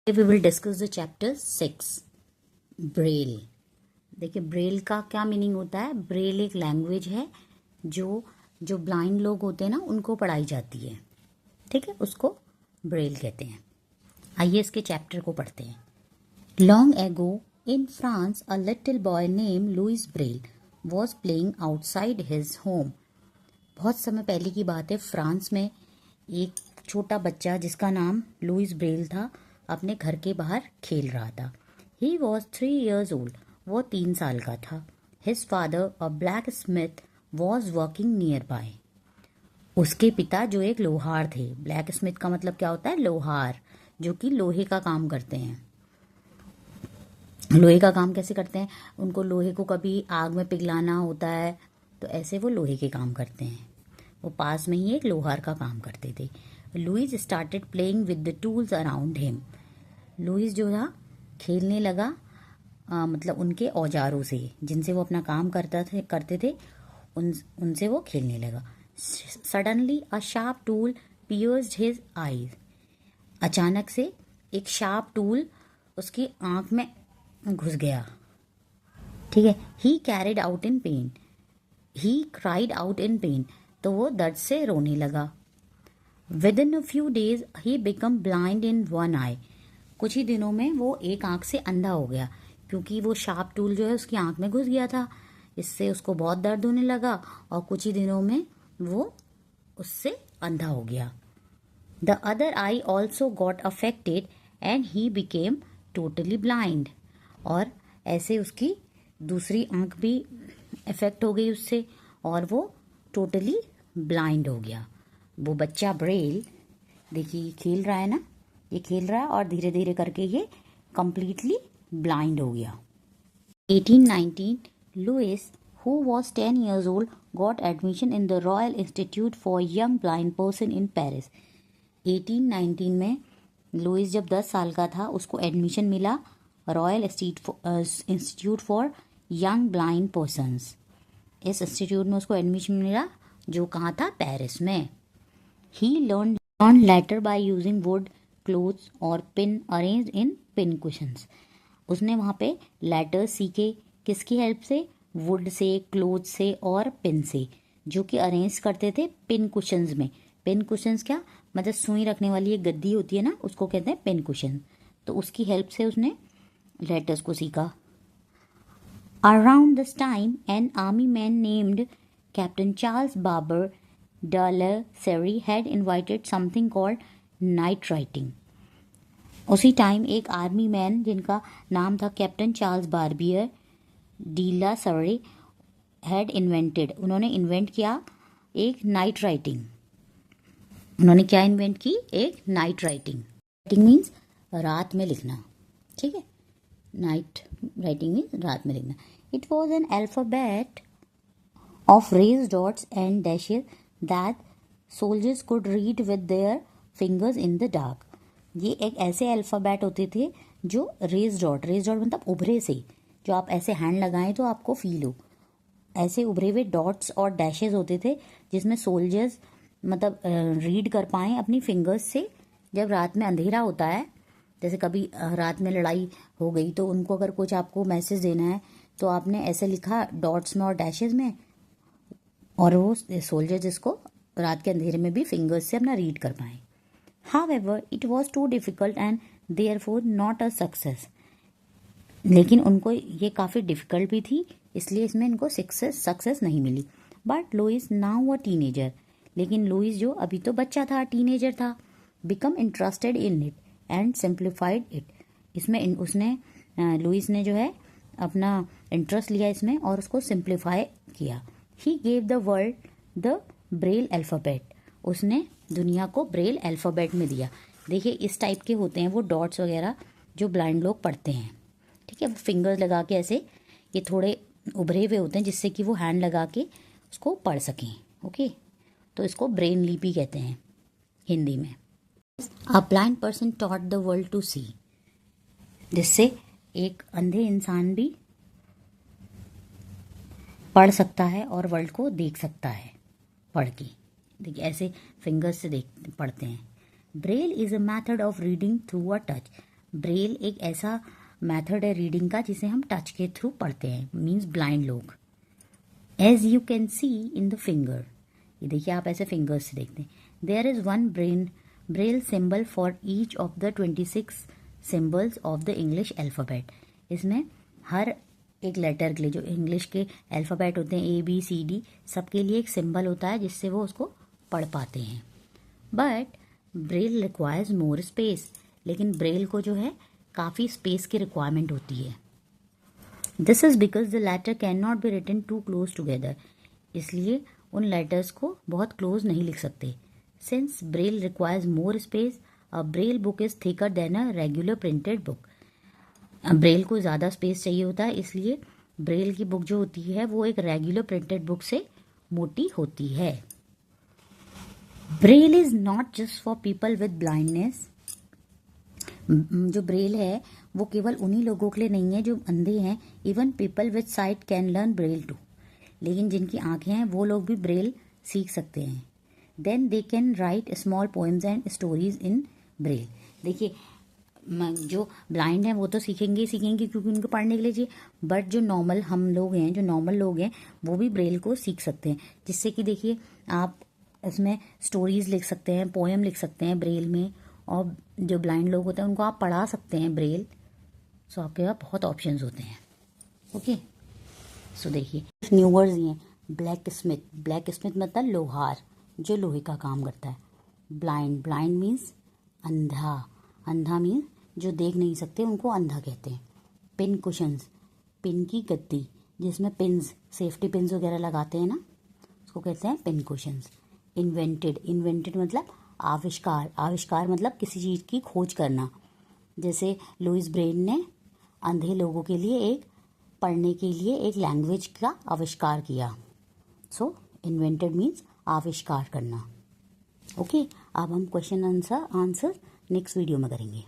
We will discuss the chapter 6 Braille. देखिए Braille का क्या मीनिंग होता है। ब्रेल एक लैंग्वेज है जो जो ब्लाइंड लोग होते हैं ना उनको पढ़ाई जाती है, ठीक है, उसको ब्रेल कहते हैं। आइए इसके चैप्टर को पढ़ते हैं। Long ago in France a little boy name Louis Braille was playing outside his home. बहुत समय पहले की बात है, फ्रांस में एक छोटा बच्चा जिसका नाम लुइस ब्रेल था अपने घर के बाहर खेल रहा था। ही वॉज 3 years ओल्ड, वो 3 साल का था। His father a black Smith was working near by. उसके पिता जो एक लोहार थे। ब्लैक स्मिथ का मतलब क्या होता है? लोहार, जो कि लोहे का काम करते हैं। लोहे का काम कैसे करते हैं? उनको लोहे को कभी आग में पिघलाना होता है, तो ऐसे वो लोहे के काम करते हैं। वो पास में ही एक लोहार का काम करते थे। Louis started playing with the tools around him. Louis जो था खेलने लगा मतलब उनके औजारों से, जिनसे वो अपना काम करते थे उनसे वो खेलने लगा। Suddenly a sharp tool pierced his eyes. अचानक से एक शार्प टूल उसकी आंख में घुस गया, ठीक है। He carried out in pain, he cried out in pain, तो वो दर्द से रोने लगा। Within a few days he become blind in one eye. कुछ ही दिनों में वो एक आंख से अंधा हो गया, क्योंकि वो शार्प टूल जो है उसकी आंख में घुस गया था। इससे उसको बहुत दर्द होने लगा और कुछ ही दिनों में वो उससे अंधा हो गया। The other I also got affected and he became totally blind. और ऐसे उसकी दूसरी आंख भी इफेक्ट हो गई उससे और वो टोटली ब्लाइंड हो गया। वो बच्चा ब्रेल, देखिए खेल रहा है ना, ये खेल रहा है और धीरे धीरे करके ये कंप्लीटली ब्लाइंड हो गया। 1819 Louis who was 10 years old got admission in the Royal Institute for Young Blind Person in Paris। 1819 में लुइस जब 10 साल का था उसको एडमिशन मिला royal institute for young blind persons. इस इंस्टीट्यूट में उसको एडमिशन मिला जो कहाँ था? पेरिस में। He learn letter by using wood cloths और pin arrange in pin cushions. उसने वहाँ पे लेटर्स सीखे, किसकी हेल्प से? वुड से, क्लोथ से और पिन से, जो कि अरेंज करते थे पिन कुशंस में। पिन कुशंस क्या मतलब? सुई रखने वाली एक गद्दी होती है ना, उसको कहते हैं पिन कुशन। तो उसकी हेल्प से उसने लेटर्स को सीखा। Around this time an army man named captain Charles Barbier de la Salle had invited something called night writing. उसी टाइम एक आर्मी मैन जिनका नाम था captain Charles Barbier de la Serre had invented, उन्होंने invent किया एक night writing. उन्होंने क्या इन्वेंट की? एक नाइट राइटिंग। राइटिंग मीन्स रात में लिखना, ठीक है। नाइट राइटिंग मीन्स रात में लिखना। It was an alphabet of raised dots and dashes that soldiers could read with their fingers in the dark. ये एक ऐसे अल्फ़ाबेट होते थे जो रेज डॉट मतलब उभरे से, जो आप ऐसे हैंड लगाएं तो आपको फील हो, ऐसे उभरे हुए डॉट्स और डैशेज होते थे जिसमें सोल्जर्स मतलब रीड कर पाएँ अपनी फिंगर्स से। जब रात में अंधेरा होता है, जैसे कभी रात में लड़ाई हो गई तो उनको अगर कुछ आपको मैसेज देना है तो आपने ऐसे लिखा डॉट्स में और डैशेज में, और वो सोल्जर जिसको रात के अंधेरे में भी फिंगर्स से अपना रीड कर पाए। However, it was too difficult and therefore not a success। लेकिन उनको ये काफ़ी डिफ़िकल्ट भी थी, इसलिए इसमें इनको सक्सेस नहीं मिली। But Louis now a teenager, लेकिन लुइस जो अभी तो बच्चा था, टीनेजर था, become interested in it and simplified it. इसमें उसने लुइस ने जो है अपना इंटरेस्ट लिया इसमें और उसको सिंप्लीफाई किया। He gave the world the Braille alphabet, उसने दुनिया को ब्रेल अल्फ़ाबेट में दिया। देखिए इस टाइप के होते हैं वो डॉट्स वगैरह जो ब्लाइंड लोग पढ़ते हैं, ठीक है। वो फिंगर्स लगा के ऐसे, ये थोड़े उभरे हुए होते हैं जिससे कि वो हैंड लगा के उसको पढ़ सकें, ओके। तो इसको ब्रेन लिपि कहते हैं हिंदी में। A blind person taught the world to see, जिससे एक अंधे इंसान भी पढ़ सकता है और वर्ल्ड को देख सकता है पढ़ के। देखिए ऐसे फिंगर्स से देख पढ़ते हैं। Braille is a method of reading through a touch, Braille एक ऐसा मेथड है रीडिंग का जिसे हम टच के थ्रू पढ़ते हैं, मीन्स ब्लाइंड लोग। As you can see in the finger, ये देखिए आप ऐसे फिंगर्स से देखते हैं। There is one Braille symbol for each of the 26 symbols of the English alphabet. इसमें हर एक लेटर के लिए, जो इंग्लिश के अल्फ़ाबेट होते हैं ABCD, सबके लिए एक सिंबल होता है जिससे वो उसको पढ़ पाते हैं। But Braille requires more space, लेकिन ब्रेल को जो है काफ़ी स्पेस की रिक्वायरमेंट होती है। This is because the letter can not be written too close together, इसलिए उन लेटर्स को बहुत क्लोज नहीं लिख सकते। Since Braille requires more space, a Braille book is thicker than a regular printed book. Braille को ज़्यादा स्पेस चाहिए होता है, इसलिए ब्रेल की बुक जो होती है वो एक रेगुलर प्रिंटेड बुक से मोटी होती है। Braille is not just for people with blindness, जो ब्रेल है वो केवल उन्हीं लोगों के लिए नहीं है जो अंधे हैं। Even people with sight can learn Braille too, लेकिन जिनकी आंखें हैं वो लोग भी ब्रेल सीख सकते हैं। Then they can write small poems and stories in Braille. देखिए जो ब्लाइंड हैं वो तो सीखेंगे क्योंकि उनको पढ़ने के लिए चाहिए, बट जो नॉर्मल लोग हैं वो भी ब्रेल को सीख सकते हैं, जिससे कि देखिए आप इसमें स्टोरीज लिख सकते हैं, पोएम लिख सकते हैं ब्रेल में, और जो ब्लाइंड लोग होते हैं उनको आप पढ़ा सकते हैं ब्रेल। सो आपके पास बहुत ऑप्शंस होते हैं। ओके, सो देखिए न्यू वर्ड्स ये हैं। ब्लैक स्मिथ मतलब लोहार, जो लोहे का काम करता है। ब्लाइंड मीन्स अंधा मीन्स जो देख नहीं सकते, उनको अंधा कहते हैं। पिन कुशंस, पिन की गद्दी जिसमें पिन्स, सेफ्टी पिन्स वगैरह लगाते हैं ना, उसको कहते हैं पिन कुशंस। इन्वेंटेड मतलब आविष्कार मतलब किसी चीज़ की खोज करना। जैसे लुइस ब्रेल ने अंधे लोगों के लिए पढ़ने के लिए एक लैंग्वेज का आविष्कार किया। सो इन्वेंटेड मीन्स आविष्कार करना। ओके, अब हम क्वेश्चन आंसर नेक्स्ट वीडियो में करेंगे।